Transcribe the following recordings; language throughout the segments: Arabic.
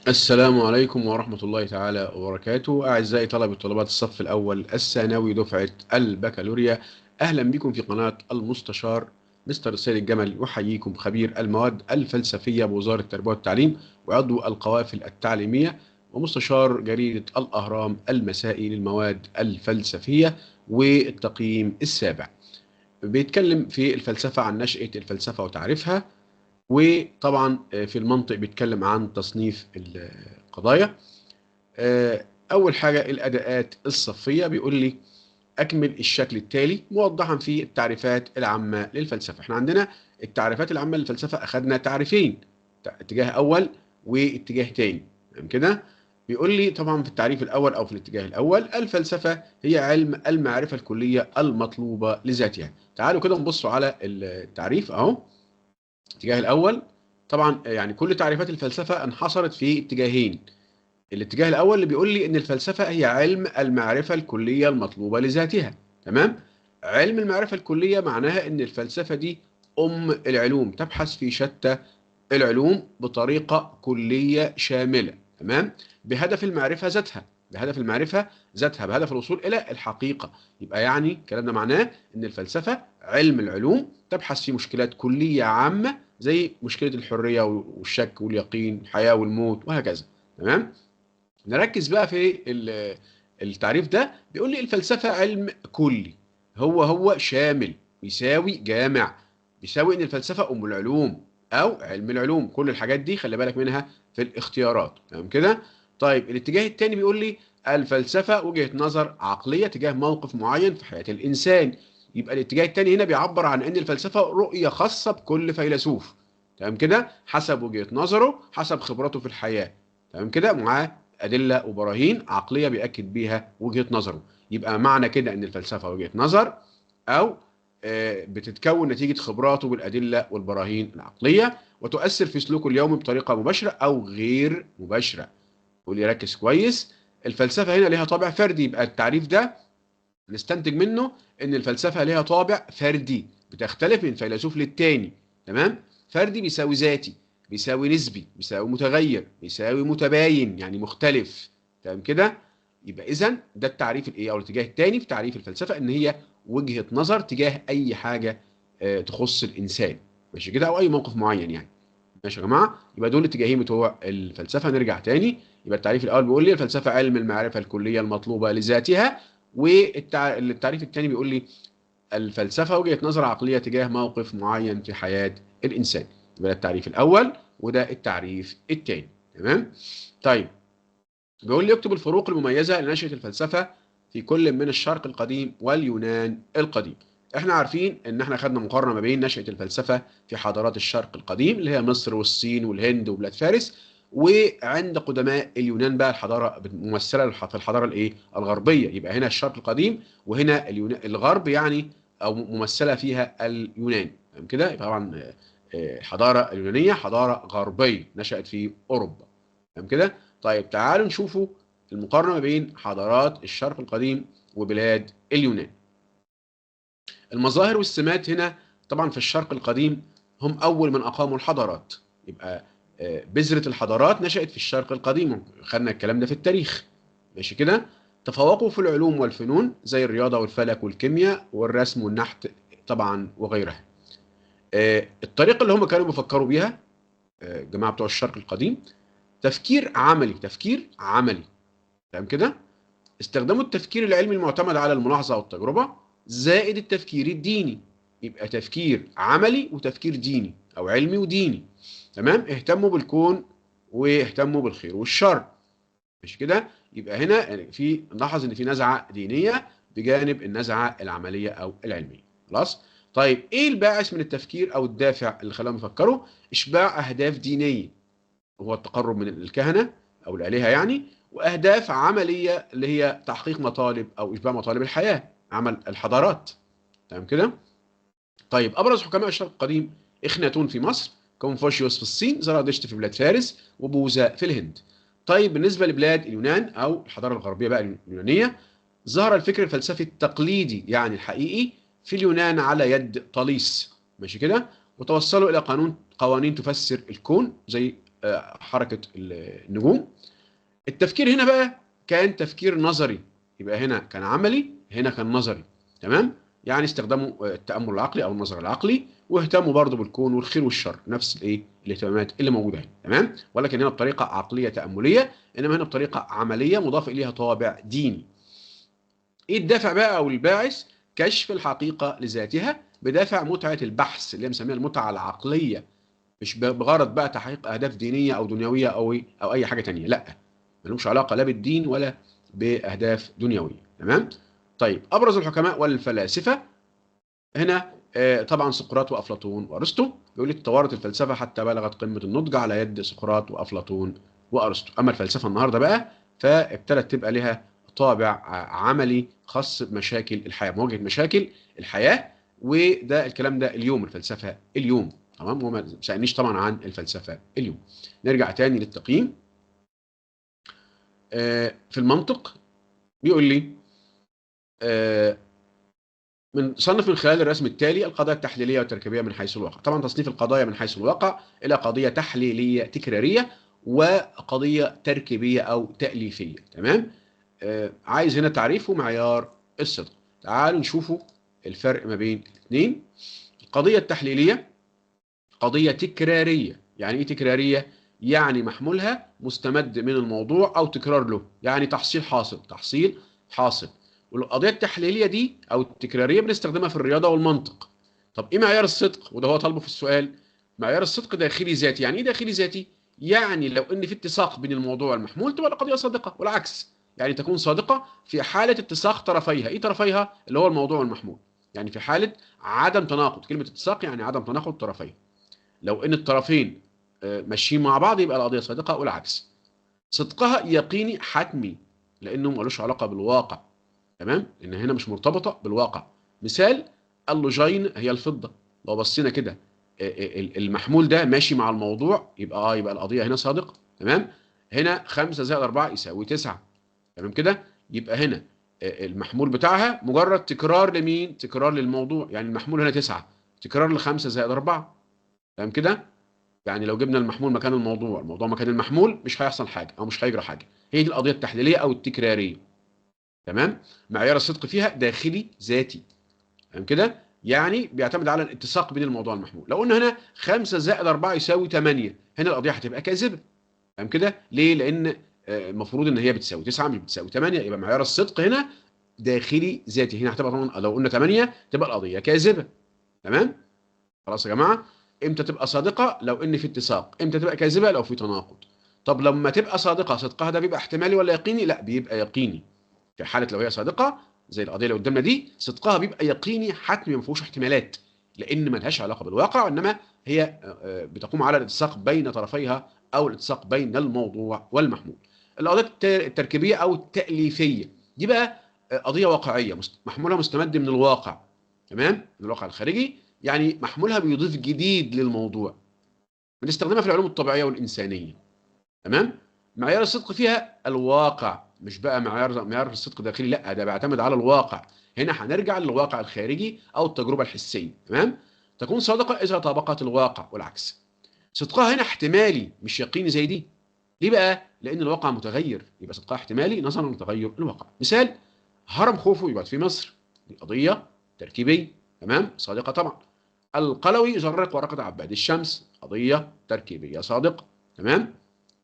السلام عليكم ورحمة الله تعالى وبركاته. أعزائي طلبة وطلبات الصف الأول الثانوي دفعة البكالوريا، أهلا بكم في قناة المستشار مستر السيد الجمل. يحييكم خبير المواد الفلسفية بوزارة التربية والتعليم وعضو القوافل التعليمية ومستشار جريدة الأهرام المسائي للمواد الفلسفية والتقييم السابع. بيتكلم في الفلسفة عن نشأة الفلسفة وتعريفها، وطبعا في المنطق بيتكلم عن تصنيف القضايا. أول حاجة الأداءات الصفية، بيقول لي أكمل الشكل التالي موضحا في التعريفات العامة للفلسفة. احنا عندنا التعريفات العامة للفلسفة أخذنا تعريفين، اتجاه أول واتجاه تاني. تمام كده؟ بيقول لي طبعا في التعريف الأول أو في الاتجاه الأول، الفلسفة هي علم المعرفة الكلية المطلوبة لذاتها. تعالوا كده نبصوا على التعريف أهو. الاتجاه الأول طبعا يعني كل تعريفات الفلسفة انحصرت في اتجاهين. الاتجاه الأول اللي بيقول لي إن الفلسفة هي علم المعرفة الكلية المطلوبة لذاتها. تمام؟ علم المعرفة الكلية معناها إن الفلسفة دي أم العلوم، تبحث في شتى العلوم بطريقة كلية شاملة. تمام؟ بهدف المعرفة ذاتها، بهدف المعرفة ذاتها، بهدف الوصول إلى الحقيقة. يبقى يعني الكلام ده معناه إن الفلسفة علم العلوم تبحث في مشكلات كلية عامة زي مشكلة الحرية والشك واليقين، الحياة والموت وهكذا. تمام؟ نركز بقى في التعريف ده. بيقول لي الفلسفة علم كلي، هو شامل، بيساوي جامع، بيساوي ان الفلسفة ام العلوم او علم العلوم. كل الحاجات دي خلي بالك منها في الاختيارات. تمام كده؟ طيب الاتجاه الثاني بيقول لي الفلسفة وجهة نظر عقلية تجاه موقف معين في حياة الانسان. يبقى الاتجاه الثاني هنا بيعبر عن ان الفلسفة رؤية خاصة بكل فيلسوف. تمام كده؟ حسب وجهة نظره، حسب خبرته في الحياة. تمام كده؟ معاه أدلة وبراهين عقلية بيأكد بيها وجهة نظره. يبقى معنى كده إن الفلسفة وجهة نظر، أو بتتكون نتيجة خبراته بالأدلة والبراهين العقلية، وتؤثر في سلوكه اليومي بطريقة مباشرة أو غير مباشرة. واللي يركز كويس، الفلسفة هنا ليها طابع فردي. يبقى التعريف ده نستنتج منه ان الفلسفه ليها طابع فردي، بتختلف من فيلسوف للتاني. تمام؟ فردي بيساوي ذاتي، بيساوي نسبي، بيساوي متغير، بيساوي متباين، يعني مختلف. تمام كده؟ يبقى اذا ده التعريف الايه او الاتجاه الثاني في تعريف الفلسفه، ان هي وجهه نظر تجاه اي حاجه تخص الانسان. ماشي كده؟ او اي موقف معين يعني. ماشي يا جماعه؟ يبقى دول اتجاهين بتوع الفلسفه. نرجع تاني. يبقى التعريف الاول بيقول لي الفلسفه علم المعرفه الكليه المطلوبه لذاتها، والتعريف الثاني بيقول لي الفلسفه وجهه نظر عقليه تجاه موقف معين في حياه الانسان. يبقى ده التعريف الاول وده التعريف الثاني. تمام؟ طيب بيقول لي اكتب الفروق المميزه لنشأة الفلسفه في كل من الشرق القديم واليونان القديم. احنا عارفين ان احنا خدنا مقارنه ما بين نشأة الفلسفه في حضارات الشرق القديم اللي هي مصر والصين والهند وبلاد فارس، وعند قدماء اليونان بقى الحضاره ممثله في الحضاره الايه الغربيه. يبقى هنا الشرق القديم وهنا الغرب يعني، او ممثله فيها اليونان. تمام كده؟ يبقى طبعا الحضاره اليونانيه حضاره غربيه نشأت في اوروبا. تمام كده؟ طيب تعالوا نشوفوا المقارنة ما بين حضارات الشرق القديم وبلاد اليونان. المظاهر والسمات هنا طبعا في الشرق القديم هم أول من أقاموا الحضارات. يبقى بذرة الحضارات نشأت في الشرق القديم، خدنا الكلام ده في التاريخ. ماشي كده؟ تفوقوا في العلوم والفنون زي الرياضة والفلك والكيمياء والرسم والنحت طبعا وغيرها. الطريقة اللي هم كانوا بيفكروا بيها الجماعة بتوع الشرق القديم تفكير عملي، تفكير عملي. تمام كده؟ استخدموا التفكير العلمي المعتمد على الملاحظة والتجربة زائد التفكير الديني. يبقى تفكير عملي وتفكير ديني أو علمي وديني. تمام؟ اهتموا بالكون واهتموا بالخير والشر. مش كده؟ يبقى هنا في نلاحظ ان في نزعة دينية بجانب النزعة العملية أو العلمية. خلاص؟ طيب ايه الباعث من التفكير او الدافع اللي خلاهم يفكروا؟ اشباع اهداف دينية، هو التقرب من الكهنة أو الآلهة يعني، وأهداف عملية اللي هي تحقيق مطالب أو إشباع مطالب الحياة، عمل الحضارات. تمام كده؟ طيب أبرز حكماء الشرق القديم إخناتون في مصر، كونفوشيوس في الصين، زرادشت في بلاد فارس، وبوذا في الهند. طيب بالنسبة لبلاد اليونان أو الحضارة الغربية بقى اليونانية، ظهر الفكر الفلسفي التقليدي يعني الحقيقي في اليونان على يد طاليس. ماشي كده؟ وتوصلوا إلى قوانين تفسر الكون زي حركة النجوم. التفكير هنا بقى كان تفكير نظري، يبقى هنا كان عملي، هنا كان نظري. تمام؟ يعني استخدموا التأمل العقلي أو النظر العقلي، واهتموا برضه بالكون والخير والشر، نفس الاهتمامات اللي موجودة هنا. تمام؟ ولكن هنا بطريقة عقلية تأملية، إنما هنا بطريقة عملية مضاف إليها طابع ديني. إيه الدافع بقى أو الباعث؟ كشف الحقيقة لذاتها بدافع متعة البحث اللي هي بنسميها المتعة العقلية، مش بغرض بقى تحقيق أهداف دينية أو دنيوية أو أي حاجة تانية، لأ، ملهمش علاقة لا بالدين ولا بأهداف دنيوية. تمام؟ طيب أبرز الحكماء والفلاسفة هنا طبعا سقراط وأفلاطون وأرسطو. يقول لك تطورت الفلسفة حتى بلغت قمة النضج على يد سقراط وأفلاطون وأرسطو. أما الفلسفة النهاردة بقى فابتدت تبقى لها طابع عملي خاص بمشاكل الحياة، مواجهة مشاكل الحياة. وده الكلام ده اليوم، الفلسفة اليوم. تمام؟ وما سألنيش طبعا عن الفلسفة اليوم. نرجع تاني للتقييم. في المنطق بيقول لي صنف من خلال الرسم التالي القضايا التحليلية والتركيبية من حيث الواقع. طبعا تصنيف القضايا من حيث الواقع إلى قضية تحليلية تكرارية وقضية تركيبية أو تأليفية. تمام؟ عايز هنا تعريف ومعيار الصدق. تعالوا نشوفوا الفرق ما بين الاثنين. القضية التحليلية قضية تكرارية. يعني إيه تكرارية؟ يعني محمولها مستمد من الموضوع أو تكرار له، يعني تحصيل حاصل تحصيل حاصل. والقضية التحليلية دي أو التكرارية بنستخدمها في الرياضة والمنطق. طب إيه معيار الصدق؟ وده هو طالبه في السؤال. معيار الصدق داخلي ذاتي. يعني إيه داخلي ذاتي؟ يعني لو إن في اتساق بين الموضوع والمحمول تبقى القضية صادقة، والعكس يعني تكون صادقة في حالة اتساق طرفيها. إيه طرفيها؟ اللي هو الموضوع والمحمول. يعني في حالة عدم تناقض، كلمة اتساق يعني عدم تناقض طرفيها. لو ان الطرفين ماشيين مع بعض يبقى القضيه صادقه، والعكس. صدقها يقيني حتمي لانه ملوش علاقه بالواقع. تمام؟ لان هنا مش مرتبطه بالواقع. مثال اللوجين هي الفضه. لو بصينا كده المحمول ده ماشي مع الموضوع يبقى القضيه هنا صادقه. تمام؟ هنا 5 زائد 4 يساوي 9. تمام كده؟ يبقى هنا المحمول بتاعها مجرد تكرار لمين؟ تكرار للموضوع. يعني المحمول هنا 9 تكرار ل 5 زائد 4. تمام كده؟ يعني لو جبنا المحمول مكان الموضوع، الموضوع مكان المحمول، مش هيحصل حاجه او مش هيجرى حاجه. هي دي القضيه التحليليه او التكراريه. تمام؟ معيار الصدق فيها داخلي ذاتي. تمام كده؟ يعني بيعتمد على الاتساق بين الموضوع والمحمول. لو قلنا هنا 5 زائد 4 يساوي 8، هنا القضيه هتبقى كاذبه. تمام كده؟ ليه؟ لان المفروض ان هي بتساوي 9 مش بتساوي 8. يبقى معيار الصدق هنا داخلي ذاتي. هنا هتبقى طبعا لو قلنا 8 تبقى القضيه كاذبه. تمام؟ خلاص يا جماعه؟ امتى تبقى صادقه؟ لو ان في اتساق. امتى تبقى كاذبه؟ لو في تناقض. طب لما تبقى صادقه صدقها ده بيبقى احتمالي ولا يقيني؟ لا، بيبقى يقيني. في حاله لو هي صادقه زي القضيه اللي قدامنا دي، صدقها بيبقى يقيني حتمي، ما فيهوش احتمالات، لان ما لهاش علاقه بالواقع، وانما هي بتقوم على الاتساق بين طرفيها او الاتساق بين الموضوع والمحمول. القضيه التركيبيه او التاليفيه دي بقى قضيه واقعيه محمولها مستمد من الواقع. تمام؟ من الواقع الخارجي. يعني محمولها بيضيف جديد للموضوع. بنستخدمها في العلوم الطبيعيه والانسانيه. تمام؟ معيار الصدق فيها الواقع، مش بقى معيار الصدق داخلي، لا، ده بيعتمد على الواقع. هنا هنرجع للواقع الخارجي او التجربه الحسيه. تمام؟ تكون صادقه اذا طابقت الواقع، والعكس. صدقها هنا احتمالي مش يقيني زي دي. ليه بقى؟ لان الواقع متغير، يبقى صدقها احتمالي نظرا لتغير الواقع. مثال هرم خوفو يبقى في مصر، دي قضيه تركيبيه. تمام؟ صادقه طبعا. القلوي يزرق ورقة عباد الشمس، قضية تركيبية صادقة. تمام؟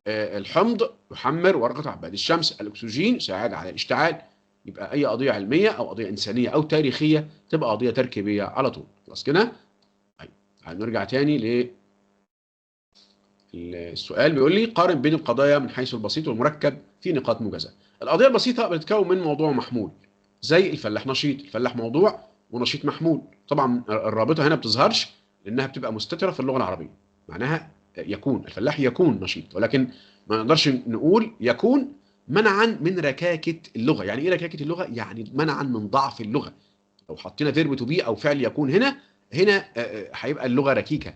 الحمض يحمر ورقة عباد الشمس. الأكسجين يساعد على الاشتعال. يبقى أي قضية علمية أو قضية إنسانية أو تاريخية تبقى قضية تركيبية على طول. خلاص كده؟ طيب هنرجع تاني للسؤال. بيقول لي قارن بين القضايا من حيث البسيط والمركب في نقاط موجزة. القضية البسيطة بتتكون من موضوع محمول، زي الفلاح نشيط. الفلاح موضوع ونشيط محمول. طبعا الرابطة هنا بتظهرش لأنها بتبقى مستترة في اللغة العربية. معناها يكون الفلاح يكون نشيط، ولكن ما نقدرش نقول يكون منعا من ركاكة اللغة. يعني ايه ركاكة اللغة؟ يعني منعا من ضعف اللغة. لو حطينا فيرب تو بي او فعل يكون هنا هيبقى اللغة ركيكة.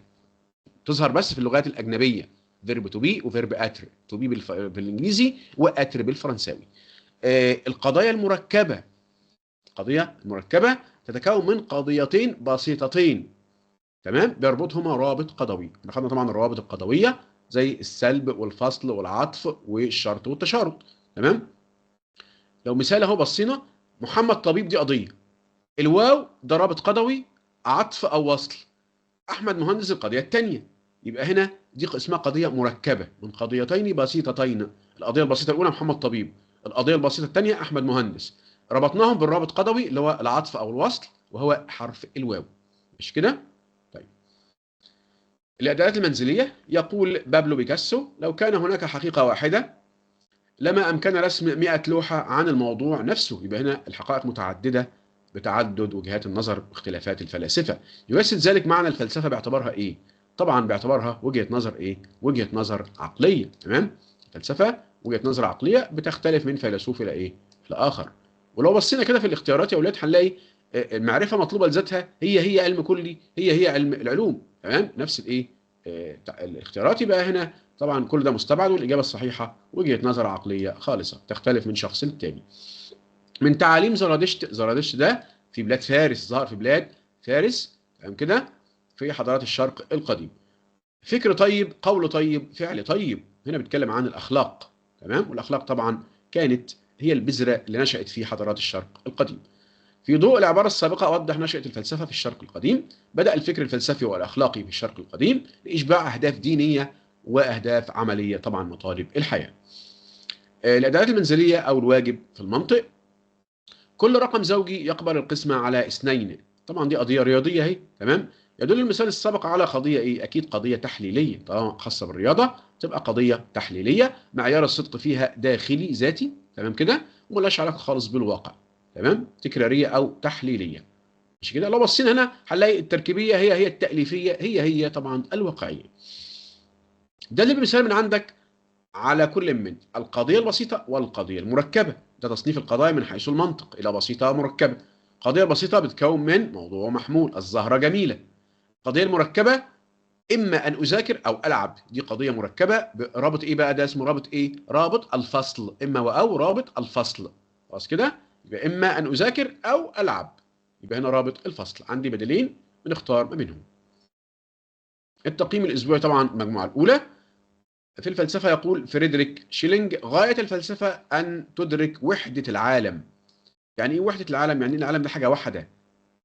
تظهر بس في اللغات الأجنبية، فيرب تو بي وفيرب اتر. تو بي بالانجليزي واتر بالفرنساوي. القضايا المركبة. القضية المركبة تتكون من قضيتين بسيطتين. تمام؟ بيربطهما رابط قضوي. احنا خدنا طبعا الروابط القضوية زي السلب والفصل والعطف والشرط والتشارط. تمام؟ لو مثال اهو بصينا، محمد طبيب دي قضيه، الواو ده رابط قضوي عطف او وصل، احمد مهندس القضيه الثانيه. يبقى هنا دي اسمها قضيه مركبه من قضيتين بسيطتين. القضيه البسيطه الاولى محمد طبيب، القضيه البسيطه الثانيه احمد مهندس، ربطناهم بالرابط قضوي اللي هو العطف او الوصل وهو حرف الواو. مش كده؟ طيب، الادوات المنزليه، يقول بابلو بيكاسو لو كان هناك حقيقه واحده لما امكن رسم 100 لوحه عن الموضوع نفسه. يبقى هنا الحقائق متعدده بتعدد وجهات النظر واختلافات الفلاسفه. يجسد ذلك معنى الفلسفه باعتبارها ايه؟ طبعا باعتبارها وجهه نظر ايه؟ وجهه نظر عقليه. تمام؟ الفلسفه وجهه نظر عقليه بتختلف من فيلسوف الى ايه؟ لاخر. ولو بصينا كده في الاختيارات يا اولاد هنلاقي المعرفه مطلوبه لذاتها هي علم كلي، هي علم العلوم. تمام؟ نفس الايه؟ الاختيارات. يبقى هنا طبعا كل ده مستبعد، والاجابه الصحيحه وجهه نظر عقليه خالصه تختلف من شخص للتاني. من تعاليم زرادشت، زرادشت ده في بلاد فارس، ظهر في بلاد فارس. تمام كده؟ في حضارات الشرق القديم. فكر طيب، قول طيب، فعل طيب. هنا بيتكلم عن الاخلاق. تمام؟ والاخلاق طبعا كانت هي البذره اللي نشات في حضارات الشرق القديم. في ضوء العبارة السابقة أوضح نشأة الفلسفة في الشرق القديم. بدأ الفكر الفلسفي والأخلاقي في الشرق القديم لإشباع أهداف دينية وأهداف عملية، طبعا مطالب الحياة. الأدوات المنزلية أو الواجب في المنطق، كل رقم زوجي يقبل القسمة على اثنين. طبعا دي قضية رياضية اهي. تمام؟ يدل المثال السابق على قضية ايه؟ أكيد قضية تحليلية، طالما خاصة بالرياضة تبقى قضية تحليلية، معيار الصدق فيها داخلي ذاتي. تمام كده؟ وملهاش علاقة خالص بالواقع. تمام؟ تكرارية أو تحليلية. مش كده؟ لو بصينا هنا هنلاقي التركيبيه هي التاليفيه هي طبعا الواقعيه. ده اللي بمثال من عندك على كل من القضيه البسيطه والقضيه المركبه. ده تصنيف القضايا من حيث المنطق الى بسيطه ومركبه. القضيه البسيطه بتتكون من موضوع محمول، الزهره جميله. القضيه المركبه اما ان اذاكر او العب، دي قضيه مركبه برابط ايه بقى؟ ده اسمه رابط ايه؟ رابط الفصل، اما واو رابط الفصل. خلاص كده؟ يبقى اما ان اذاكر او العب، يبقى هنا رابط الفصل. عندي بدلين بنختار ما بينهم. التقييم الاسبوعي طبعا المجموعه الاولى. في الفلسفه يقول فريدريك شيلينج غايه الفلسفه ان تدرك وحده العالم. يعني ايه وحده العالم؟ يعني العالم ده حاجه واحده،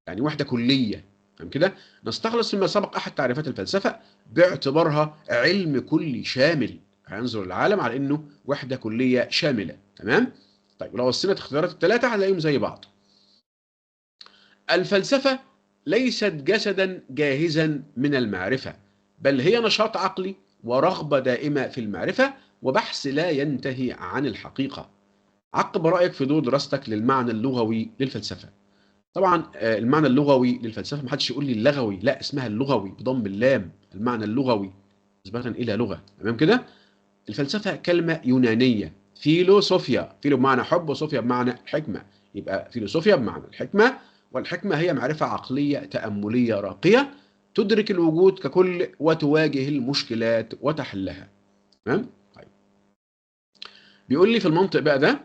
يعني وحده كليه. فاهم كده؟ نستخلص مما سبق احد تعريفات الفلسفه باعتبارها علم كلي شامل. هينظر العالم على انه وحده كليه شامله. تمام؟ طيب ولو وصينا الاختيارات الثلاثه هنلاقيهم زي بعض. الفلسفة ليست جسدا جاهزا من المعرفة، بل هي نشاط عقلي ورغبة دائمة في المعرفة وبحث لا ينتهي عن الحقيقة. عقب رأيك في دور دراستك للمعنى اللغوي للفلسفة. طبعا المعنى اللغوي للفلسفة، محدش يقول لي اللغوي، لا، اسمها اللغوي بضم اللام، المعنى اللغوي نسبة إلى لغة. تمام كده؟ الفلسفة كلمة يونانية، فيلوسوفيا، فيلو بمعنى حب وصوفيا بمعنى حكمة. يبقى فيلوسوفيا بمعنى الحكمة، والحكمة هي معرفة عقلية تأملية راقية تدرك الوجود ككل وتواجه المشكلات وتحلها. تمام؟ طيب، بيقول لي في المنطق بقى ده،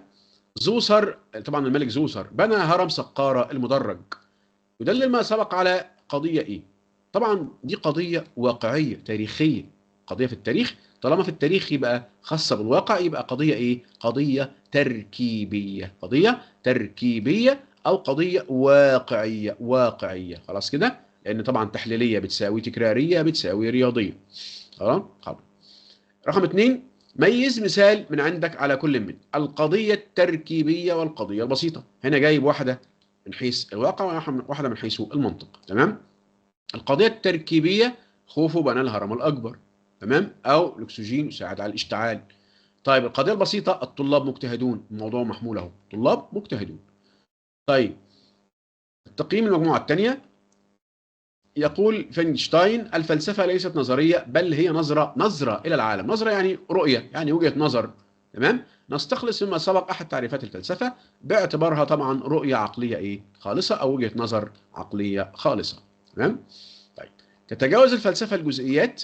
زوسر، طبعا الملك زوسر بنى هرم سقارة المدرج. يدلل ما سبق على قضية ايه؟ طبعا دي قضية واقعية تاريخية، قضية في التاريخ. طالما في التاريخ يبقى خاصة بالواقع، يبقى قضية ايه؟ قضية تركيبية، قضية تركيبية او قضية واقعية، واقعية. خلاص كده؟ لان طبعا تحليلية بتساوي تكرارية بتساوي رياضية. خلاص؟ خلاص. رقم اتنين، ميز مثال من عندك على كل من القضية التركيبية والقضية البسيطة. هنا جايب واحدة من حيث الواقع وواحدة من حيث المنطق. تمام؟ القضية التركيبية، خوفو بنى الهرم الأكبر. تمام؟ أو الأكسجين يساعد على الاشتعال. طيب القضية البسيطة، الطلاب مجتهدون، الموضوع محمول أهو، طلاب مجتهدون. طيب التقييم المجموعة الثانية، يقول فينشتاين الفلسفة ليست نظرية بل هي نظرة إلى العالم. نظرة يعني رؤية، يعني وجهة نظر. تمام؟ نستخلص مما سبق أحد تعريفات الفلسفة باعتبارها طبعا رؤية عقلية إيه؟ خالصة، أو وجهة نظر عقلية خالصة. تمام؟ طيب، تتجاوز الفلسفة الجزئيات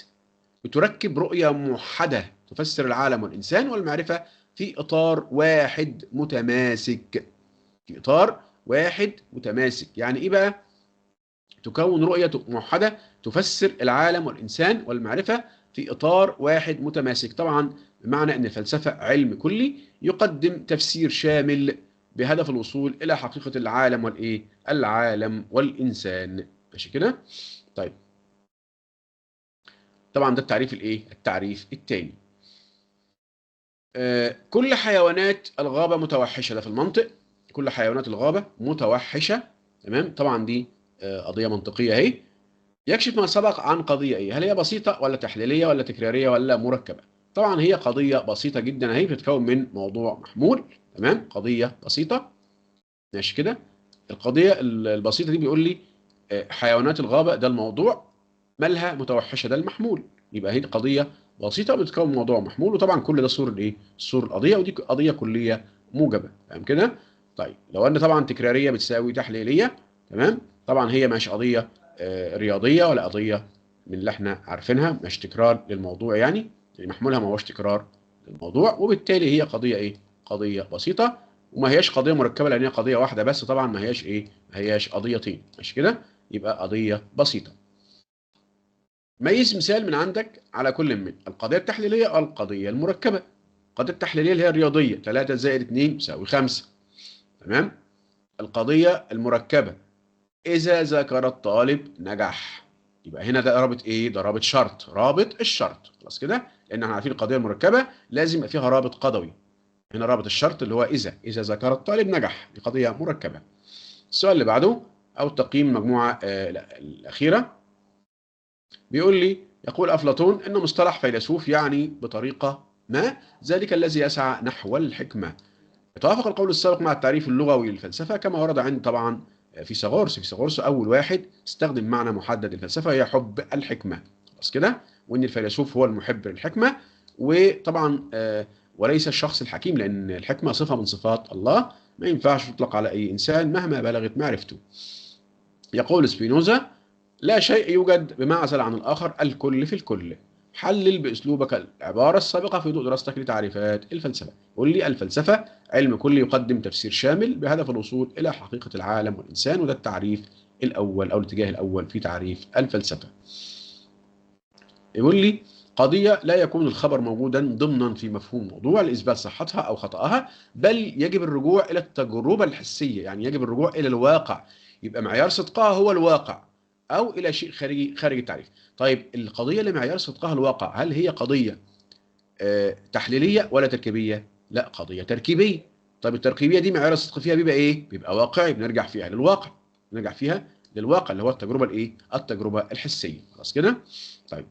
وتركب رؤية موحدة تفسر العالم والإنسان والمعرفة في إطار واحد متماسك. في إطار واحد متماسك يعني إيه بقى؟ تكون رؤية موحدة تفسر العالم والإنسان والمعرفة في إطار واحد متماسك. طبعا بمعنى أن الفلسفة علم كلي يقدم تفسير شامل بهدف الوصول إلى حقيقة العالم والإيه؟ العالم والإنسان. ماشي كده؟ طيب، طبعا ده التعريف الإيه؟ التعريف الثاني. كل حيوانات الغابة متوحشة، ده في المنطق. كل حيوانات الغابة متوحشة. تمام؟ طبعا دي قضية منطقية اهي. يكشف ما سبق عن قضية ايه؟ هل هي بسيطة ولا تحليلية ولا تكرارية ولا مركبة؟ طبعا هي قضية بسيطة جدا اهي، بتتكون من موضوع محمول. تمام؟ قضية بسيطة. ماشي كده؟ القضية البسيطة دي بيقول لي حيوانات الغابة ده الموضوع، مالها متوحشة ده المحمول. يبقى هي قضية بسيطة بتتكون من موضوع محمول، وطبعا كل ده صور الايه؟ صور القضية، ودي قضية كلية موجبة. فاهم كده؟ طيب لو ان طبعا تكرارية بتساوي تحليلية، تمام؟ طبعا هي مش قضية رياضية ولا قضية من اللي احنا عارفينها، مش تكرار للموضوع يعني محمولها ما هوش تكرار للموضوع، وبالتالي هي قضية ايه؟ قضية بسيطة، وما هياش قضية مركبة لأن هي قضية واحدة بس. طبعا ما هياش ايه؟ ما هياش قضيتين. مش كده؟ يبقى قضية بسيطة. ميز مثال من عندك على كل من القضية التحليلية والقضية المركبة. القضية التحليلية اللي هي الرياضية 3 زائد 2 يساوي 5. تمام؟ القضية المركبة إذا ذاكر الطالب نجح. يبقى هنا ده رابط ايه؟ ده رابط شرط، رابط الشرط. خلاص كده؟ لأن احنا عارفين القضية المركبة لازم يبقى فيها رابط قضوي. هنا رابط الشرط اللي هو إذا ذاكر الطالب نجح، دي قضية مركبة. السؤال اللي بعده أو تقييم المجموعة الأخيرة بيقول لي، يقول أفلاطون إن مصطلح فيلسوف يعني بطريقة ما ذلك الذي يسعى نحو الحكمة. يتوافق القول السابق مع التعريف اللغوي للفلسفة كما ورد عند طبعا فيثاغورس. فيثاغورس أول واحد استخدم معنى محدد للفلسفة هي حب الحكمة. خلاص كده؟ وإن الفيلسوف هو المحب للحكمة، وطبعا وليس الشخص الحكيم، لأن الحكمة صفة من صفات الله ما ينفعش تطلق على أي إنسان مهما بلغت معرفته. يقول سبينوزا لا شيء يوجد بمعزل عن الآخر، الكل في الكل. حلل بأسلوبك العبارة السابقة في ضوء دراستك لتعريفات الفلسفة. قل لي الفلسفة علم كلي يقدم تفسير شامل بهدف الوصول إلى حقيقة العالم والإنسان، وده التعريف الأول أو الاتجاه الأول في تعريف الفلسفة. يقول لي قضية لا يكون الخبر موجودا ضمنا في مفهوم موضوع لإثبات صحتها أو خطأها، بل يجب الرجوع إلى التجربة الحسية، يعني يجب الرجوع إلى الواقع. يبقى معيار صدقها هو الواقع أو إلى شيء خارج التعريف. طيب القضية اللي معيار صدقها الواقع، هل هي قضية تحليلية ولا تركيبية؟ لا، قضية تركيبية. طيب التركيبية دي معيار الصدق فيها بيبقى إيه؟ بيبقى واقعي، بنرجع فيها للواقع. بنرجع فيها للواقع اللي هو التجربة الإيه؟ التجربة الحسية. خلاص كده؟ طيب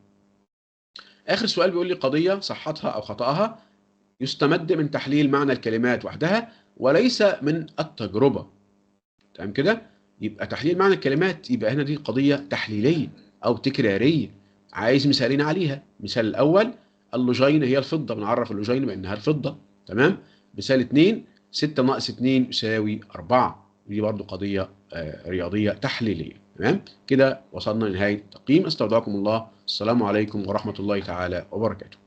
آخر سؤال بيقول لي قضية صحتها أو خطأها يستمد من تحليل معنى الكلمات وحدها وليس من التجربة. تمام كده؟ يبقى تحليل معنى الكلمات، يبقى هنا دي قضية تحليلية أو تكرارية. عايز مثالين عليها. مثال الأول اللوجين هي الفضة، بنعرف اللوجين بأنها الفضة. تمام؟ مثال 2 6 ناقص 2 يساوي 4. دي برضو قضية رياضية تحليلية. تمام؟ كده وصلنا لنهاية التقييم. استودعكم الله. السلام عليكم ورحمة الله تعالى وبركاته.